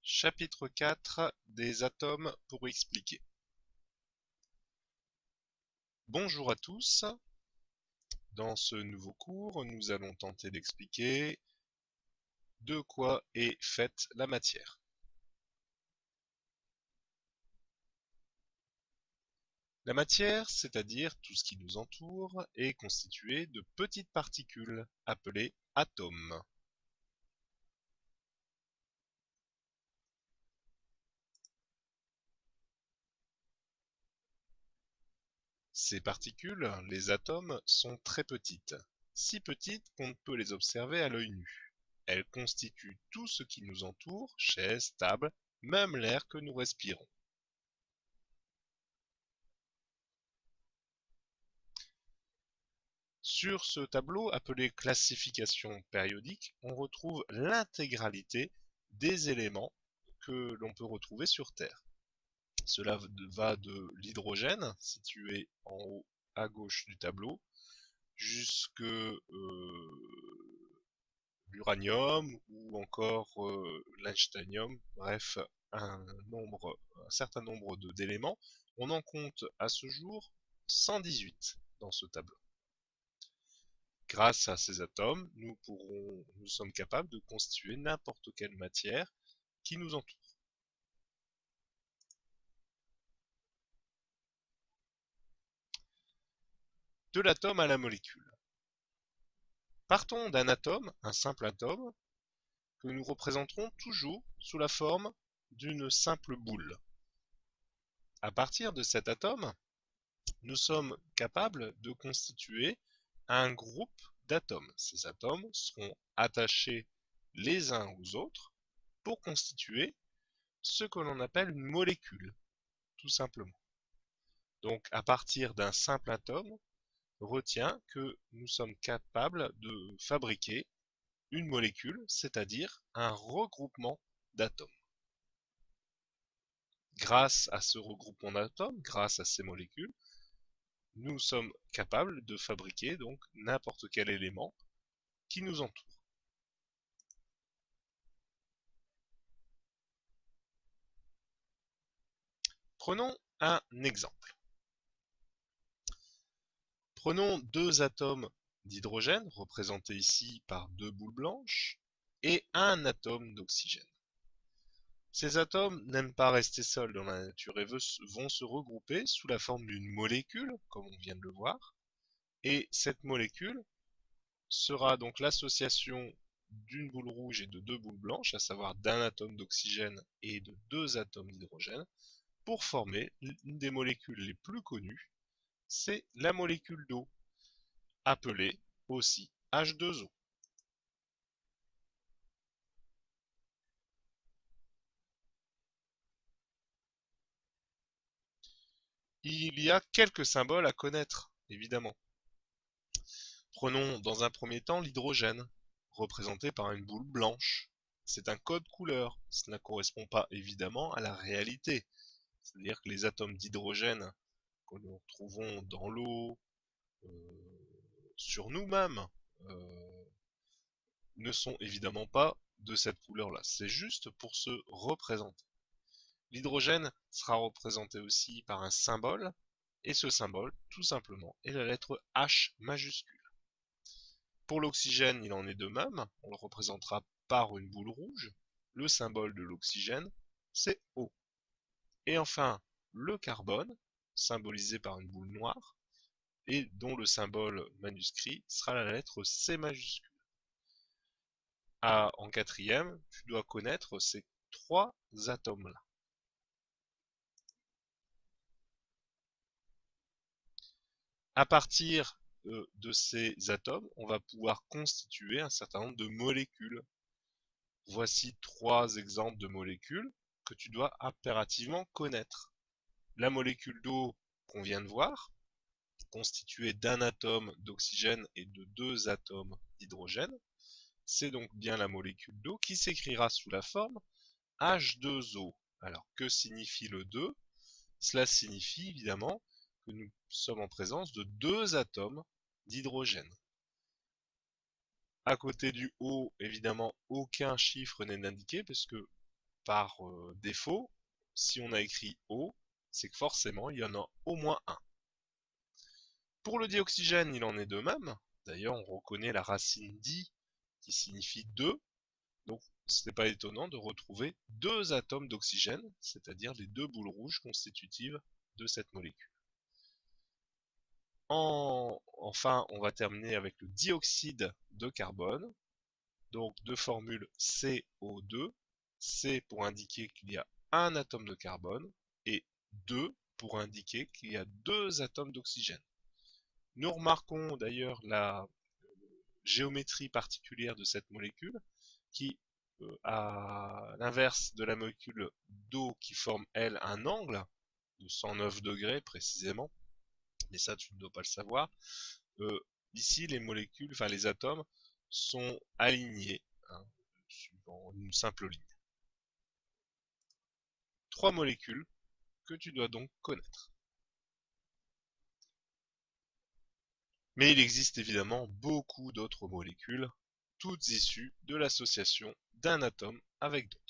Chapitre 4 des atomes pour expliquer. Bonjour à tous. Dans ce nouveau cours, nous allons tenter d'expliquer de quoi est faite la matière. La matière, c'est-à-dire tout ce qui nous entoure, est constituée de petites particules appelées atomes. Ces particules, les atomes, sont très petites, si petites qu'on ne peut les observer à l'œil nu. Elles constituent tout ce qui nous entoure, chaises, tables, même l'air que nous respirons. Sur ce tableau appelé classification périodique, on retrouve l'intégralité des éléments que l'on peut retrouver sur Terre. Cela va de l'hydrogène, situé en haut à gauche du tableau, jusque l'uranium ou encore l'einsteinium, bref, un certain nombre d'éléments. On en compte à ce jour 118 dans ce tableau. Grâce à ces atomes, nous sommes capables de constituer n'importe quelle matière qui nous entoure. De l'atome à la molécule. Partons d'un atome, un simple atome, que nous représenterons toujours sous la forme d'une simple boule. À partir de cet atome, nous sommes capables de constituer un groupe d'atomes. Ces atomes seront attachés les uns aux autres pour constituer ce que l'on appelle une molécule, tout simplement. Donc, à partir d'un simple atome, retiens que nous sommes capables de fabriquer une molécule, c'est-à-dire un regroupement d'atomes. Grâce à ce regroupement d'atomes, grâce à ces molécules, nous sommes capables de fabriquer donc n'importe quel élément qui nous entoure. Prenons un exemple. Prenons deux atomes d'hydrogène, représentés ici par deux boules blanches, et un atome d'oxygène. Ces atomes n'aiment pas rester seuls dans la nature et vont se regrouper sous la forme d'une molécule, comme on vient de le voir, et cette molécule sera donc l'association d'une boule rouge et de deux boules blanches, à savoir d'un atome d'oxygène et de deux atomes d'hydrogène, pour former une des molécules les plus connues, c'est la molécule d'eau, appelée aussi H2O. Il y a quelques symboles à connaître, évidemment. Prenons dans un premier temps l'hydrogène, représenté par une boule blanche. C'est un code couleur, cela ne correspond pas évidemment à la réalité. C'est-à-dire que les atomes d'hydrogène que nous retrouvons dans l'eau, sur nous-mêmes, ne sont évidemment pas de cette couleur-là. C'est juste pour se représenter. L'hydrogène sera représenté aussi par un symbole, et ce symbole, tout simplement, est la lettre H majuscule. Pour l'oxygène, il en est de même, on le représentera par une boule rouge. Le symbole de l'oxygène, c'est O. Et enfin, le carbone, symbolisé par une boule noire, et dont le symbole manuscrit sera la lettre C majuscule. En quatrième, tu dois connaître ces trois atomes-là. À partir de ces atomes, on va pouvoir constituer un certain nombre de molécules. Voici trois exemples de molécules que tu dois impérativement connaître. La molécule d'eau qu'on vient de voir, constituée d'un atome d'oxygène et de deux atomes d'hydrogène, c'est donc bien la molécule d'eau qui s'écrira sous la forme H2O. Alors que signifie le 2? Cela signifie évidemment que nous sommes en présence de deux atomes d'hydrogène. À côté du O, évidemment, aucun chiffre n'est indiqué parce que par défaut, si on a écrit O, c'est que forcément il y en a au moins un. Pour le dioxygène, il en est de même. D'ailleurs, on reconnaît la racine di qui signifie 2. Donc, ce n'est pas étonnant de retrouver deux atomes d'oxygène, c'est-à-dire les deux boules rouges constitutives de cette molécule. Enfin, on va terminer avec le dioxyde de carbone. Donc, deux formules CO2. C pour indiquer qu'il y a un atome de carbone et 2 pour indiquer qu'il y a deux atomes d'oxygène. Nous remarquons d'ailleurs la géométrie particulière de cette molécule qui, à l'inverse de la molécule d'eau qui forme, elle, un angle de 109 degrés précisément, mais ça tu ne dois pas le savoir, ici les molécules, enfin les atomes, sont alignés, hein, suivant une simple ligne. Trois molécules que tu dois donc connaître. Mais il existe évidemment beaucoup d'autres molécules, toutes issues de l'association d'un atome avec d'autres.